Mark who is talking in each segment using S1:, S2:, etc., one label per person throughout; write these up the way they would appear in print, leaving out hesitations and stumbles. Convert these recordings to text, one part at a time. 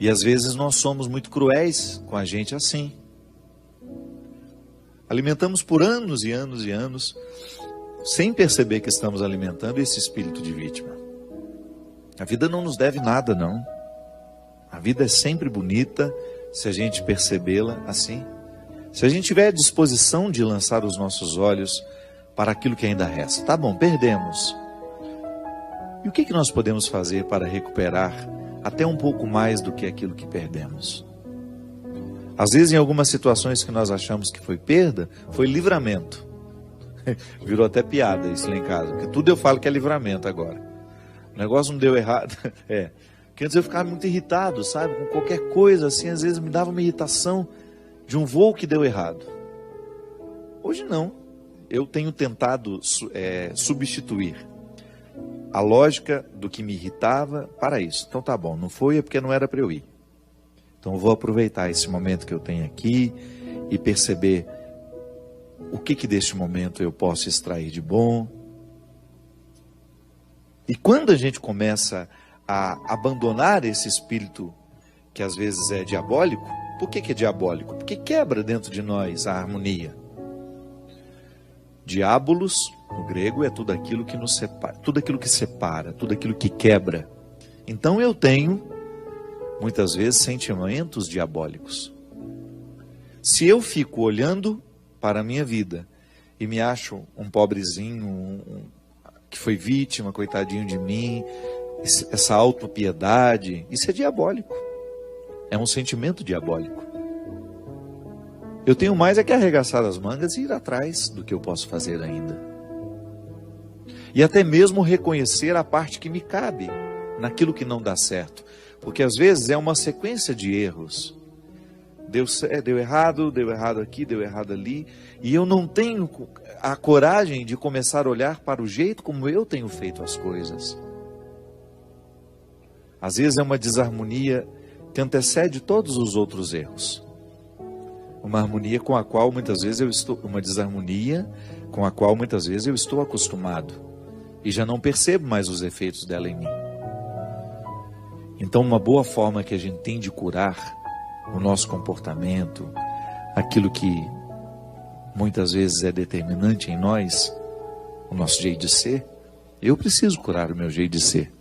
S1: E às vezes nós somos muito cruéis com a gente assim. Alimentamos por anos e anos e anos, sem perceber que estamos alimentando esse espírito de vítima. A vida não nos deve nada, não. A vida é sempre bonita se a gente percebê-la assim. Se a gente tiver a disposição de lançar os nossos olhos para aquilo que ainda resta. Tá bom, perdemos. E o que nós podemos fazer para recuperar até um pouco mais do que aquilo que perdemos? Às vezes, em algumas situações que nós achamos que foi perda, foi livramento. Virou até piada isso lá em casa, porque tudo eu falo que é livramento agora. O negócio não deu errado. Porque antes eu ficava muito irritado, sabe? Com qualquer coisa assim, às vezes me dava uma irritação de um voo que deu errado. Hoje não. Eu tenho tentado substituir a lógica do que me irritava para isso. Então tá bom, não foi é porque não era para eu ir. Então eu vou aproveitar esse momento que eu tenho aqui e perceber o que deste momento eu posso extrair de bom. E quando a gente começa a abandonar esse espírito que às vezes é diabólico, por que é diabólico? Porque quebra dentro de nós a harmonia. Diabolos, no grego, é tudo aquilo que nos separa, tudo aquilo que separa, tudo aquilo que quebra. Então eu tenho, muitas vezes, sentimentos diabólicos. Se eu fico olhando para a minha vida e me acho um pobrezinho, que foi vítima, coitadinho de mim, essa autopiedade, isso é diabólico. É um sentimento diabólico. Eu tenho mais é que arregaçar as mangas e ir atrás do que eu posso fazer ainda. E até mesmo reconhecer a parte que me cabe naquilo que não dá certo. Porque às vezes é uma sequência de erros. Deu errado aqui, deu errado ali. E eu não tenho a coragem de começar a olhar para o jeito como eu tenho feito as coisas. Às vezes é uma desarmonia que antecede todos os outros erros. Uma harmonia com a qual muitas vezes uma desarmonia com a qual muitas vezes eu estou acostumado e já não percebo mais os efeitos dela em mim. Então, uma boa forma que a gente tem de curar o nosso comportamento, aquilo que muitas vezes é determinante em nós, o nosso jeito de ser, eu preciso curar o meu jeito de ser.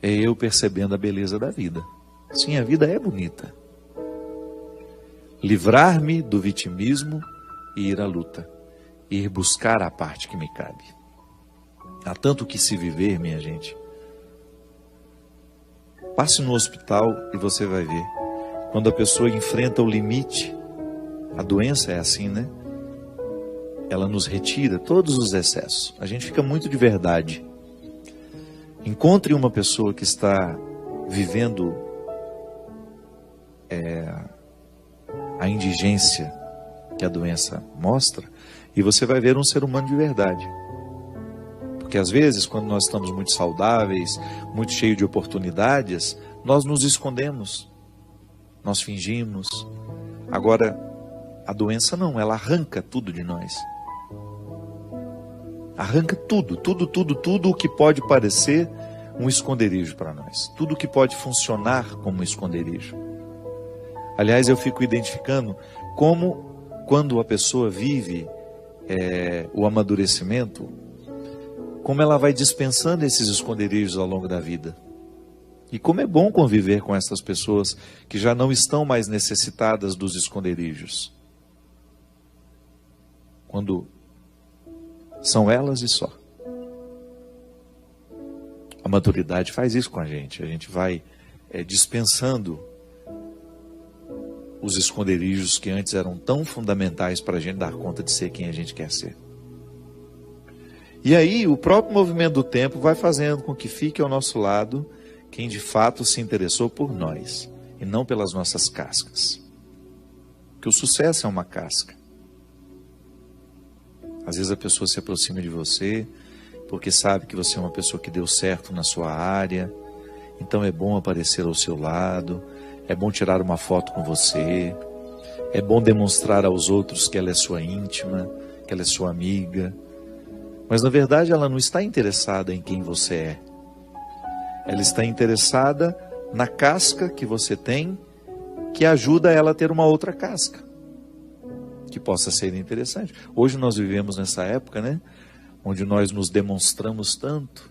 S1: É eu percebendo a beleza da vida. Sim, a vida é bonita. Livrar-me do vitimismo e ir à luta. Ir buscar a parte que me cabe. Há tanto que se viver, minha gente. Passe no hospital e você vai ver. Quando a pessoa enfrenta o limite, a doença é assim, né? Ela nos retira todos os excessos. A gente fica muito de verdade. Encontre uma pessoa que está vivendo a indigência que a doença mostra, e você vai ver um ser humano de verdade. Porque às vezes, quando nós estamos muito saudáveis, muito cheios de oportunidades, nós nos escondemos, nós fingimos. Agora, a doença não, ela arranca tudo de nós. Arranca tudo o que pode parecer um esconderijo para nós. Tudo que pode funcionar como um esconderijo. Aliás, eu fico identificando como, quando a pessoa vive o amadurecimento, como ela vai dispensando esses esconderijos ao longo da vida. E como é bom conviver com essas pessoas que já não estão mais necessitadas dos esconderijos. Quando são elas e só. A maturidade faz isso com a gente. A gente vai dispensando os esconderijos que antes eram tão fundamentais para a gente dar conta de ser quem a gente quer ser. E aí o próprio movimento do tempo vai fazendo com que fique ao nosso lado quem de fato se interessou por nós e não pelas nossas cascas. Porque o sucesso é uma casca. Às vezes a pessoa se aproxima de você porque sabe que você é uma pessoa que deu certo na sua área, então é bom aparecer ao seu lado, é bom tirar uma foto com você, é bom demonstrar aos outros que ela é sua íntima, que ela é sua amiga, mas na verdade ela não está interessada em quem você é. Ela está interessada na casca que você tem, que ajuda ela a ter uma outra casca, que possa ser interessante. Hoje nós vivemos nessa época, né? Onde nós nos demonstramos tanto,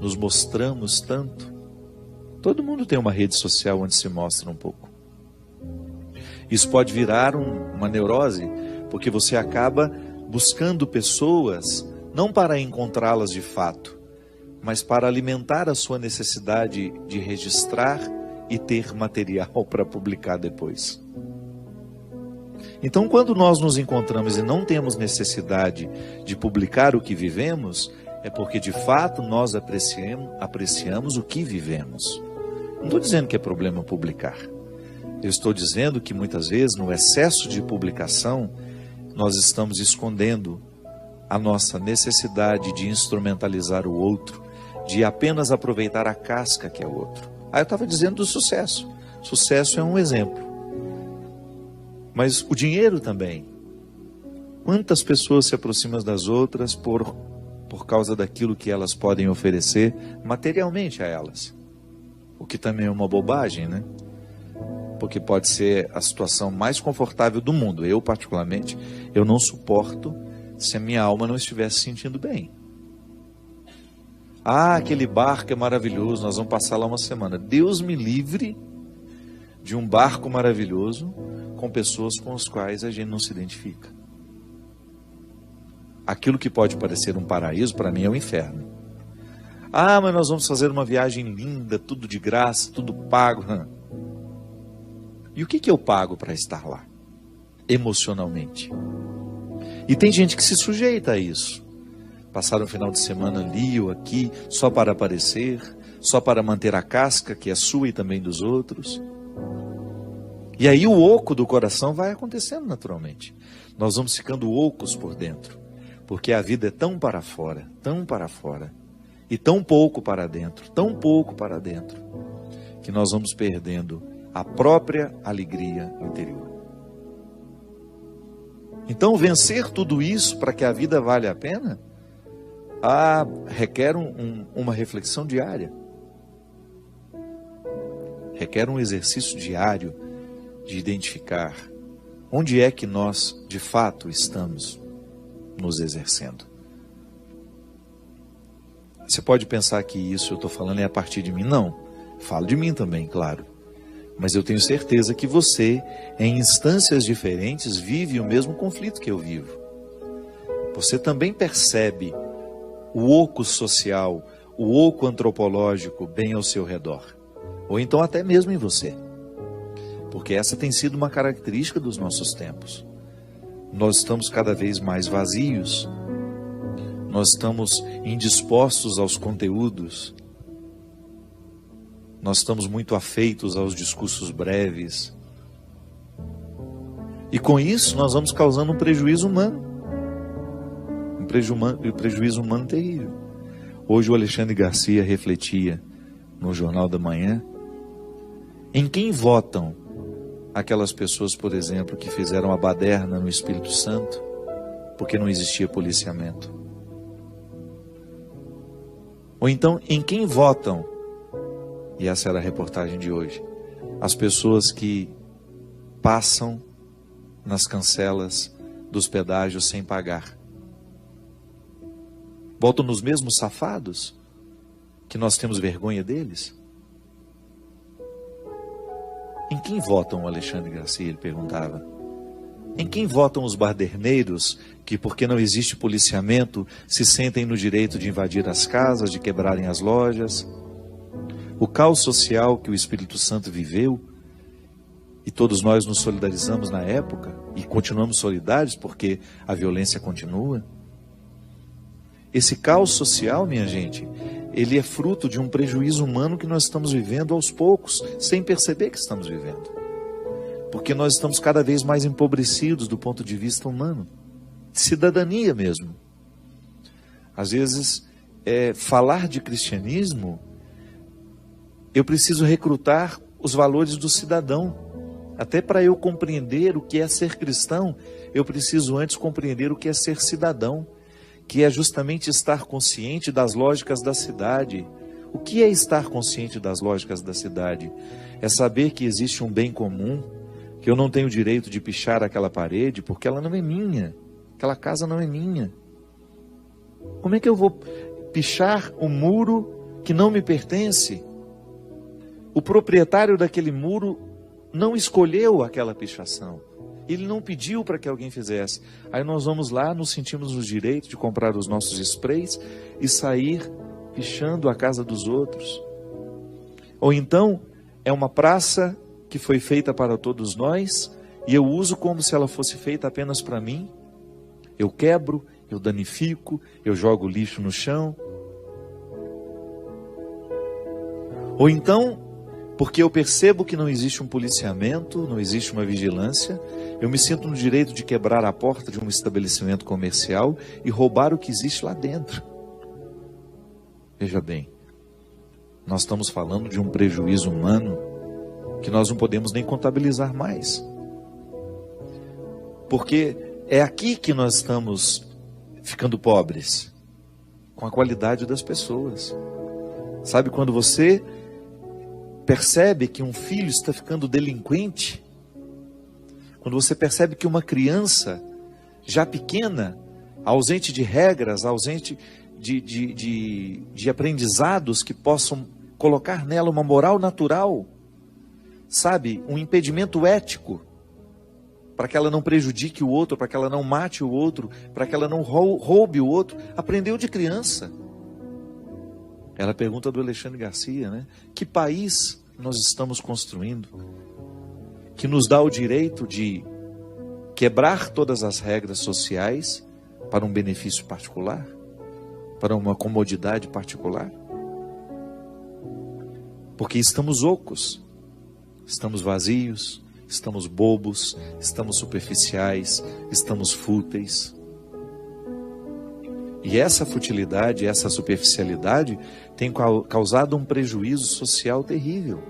S1: nos mostramos tanto. Todo mundo tem uma rede social onde se mostra um pouco. Isso pode virar uma neurose, porque você acaba buscando pessoas, não para encontrá-las de fato, mas para alimentar a sua necessidade de registrar e ter material para publicar depois. Então, quando nós nos encontramos e não temos necessidade de publicar o que vivemos, é porque de fato nós apreciamos o que vivemos. Não estou dizendo que é problema publicar. Eu estou dizendo que muitas vezes, no excesso de publicação, nós estamos escondendo a nossa necessidade de instrumentalizar o outro, de apenas aproveitar a casca que é o outro. Eu estava dizendo do sucesso. Sucesso é um exemplo. Mas o dinheiro também. Quantas pessoas se aproximam das outras por causa daquilo que elas podem oferecer materialmente a elas? O que também é uma bobagem, né? Porque pode ser a situação mais confortável do mundo. Eu, particularmente, eu não suporto se a minha alma não estiver se sentindo bem. Aquele barco é maravilhoso, nós vamos passar lá uma semana. Deus me livre de um barco maravilhoso com pessoas com as quais a gente não se identifica. Aquilo que pode parecer um paraíso, para mim é um inferno. Mas nós vamos fazer uma viagem linda, tudo de graça, tudo pago. E o que eu pago para estar lá? Emocionalmente. E tem gente que se sujeita a isso. Passar um final de semana ali ou aqui, só para aparecer, só para manter a casca, que é sua e também dos outros. E aí o oco do coração vai acontecendo naturalmente. Nós vamos ficando ocos por dentro, porque a vida é tão para fora, e tão pouco para dentro, que nós vamos perdendo a própria alegria interior. Então, vencer tudo isso para que a vida valha a pena, requer uma reflexão diária. Requer um exercício diário de identificar onde é que nós, de fato, estamos nos exercendo. Você pode pensar que isso eu estou falando é a partir de mim. Não, falo de mim também, claro. Mas eu tenho certeza que você, em instâncias diferentes, vive o mesmo conflito que eu vivo. Você também percebe o oco social, o oco antropológico bem ao seu redor. Ou então até mesmo em você. Porque essa tem sido uma característica dos nossos tempos. Nós estamos cada vez mais vazios. Nós estamos indispostos aos conteúdos. Nós estamos muito afeitos aos discursos breves. E com isso nós vamos causando um prejuízo humano. Um prejuízo humano terrível. Hoje o Alexandre Garcia refletia no Jornal da Manhã em quem votam aquelas pessoas, por exemplo, que fizeram a baderna no Espírito Santo porque não existia policiamento. Ou então, em quem votam, e essa era a reportagem de hoje, as pessoas que passam nas cancelas dos pedágios sem pagar. Votam nos mesmos safados que nós temos vergonha deles? Em quem votam o Alexandre Garcia? Ele perguntava. Em quem votam os baderneiros que, porque não existe policiamento, se sentem no direito de invadir as casas, de quebrarem as lojas? O caos social que o Espírito Santo viveu, e todos nós nos solidarizamos na época, e continuamos solidários porque a violência continua. Esse caos social, minha gente, ele é fruto de um prejuízo humano que nós estamos vivendo aos poucos, sem perceber que estamos vivendo. Porque nós estamos cada vez mais empobrecidos do ponto de vista humano, de cidadania mesmo. Às vezes, falar de cristianismo, eu preciso recrutar os valores do cidadão. Até para eu compreender o que é ser cristão, eu preciso antes compreender o que é ser cidadão, que é justamente estar consciente das lógicas da cidade, O que é estar consciente das lógicas da cidade? É saber que existe um bem comum, que eu não tenho o direito de pichar aquela parede, porque ela não é minha. Aquela casa não é minha. Como é que eu vou pichar um muro que não me pertence? O proprietário daquele muro não escolheu aquela pichação. Ele não pediu para que alguém fizesse. Aí nós vamos lá, nos sentimos no direito de comprar os nossos sprays e sair pichando a casa dos outros. Ou então, é uma praça que foi feita para todos nós e eu uso como se ela fosse feita apenas para mim. Eu quebro, eu danifico, eu jogo lixo no chão. Ou então, porque eu percebo que não existe um policiamento, não existe uma vigilância, eu me sinto no direito de quebrar a porta de um estabelecimento comercial e roubar o que existe lá dentro. Veja bem, nós estamos falando de um prejuízo humano que nós não podemos nem contabilizar mais. Porque é aqui que nós estamos ficando pobres, com a qualidade das pessoas. Sabe quando você percebe que um filho está ficando delinquente? Quando você percebe que uma criança, já pequena, ausente de regras, ausente de aprendizados que possam colocar nela uma moral natural, sabe, um impedimento ético, para que ela não prejudique o outro, para que ela não mate o outro, para que ela não roube o outro, aprendeu de criança. Ela pergunta do Alexandre Garcia, né? Que país nós estamos construindo que nos dá o direito de quebrar todas as regras sociais para um benefício particular, para uma comodidade particular? Porque estamos ocos, estamos vazios, estamos bobos, estamos superficiais, estamos fúteis. E essa futilidade, essa superficialidade tem causado um prejuízo social terrível.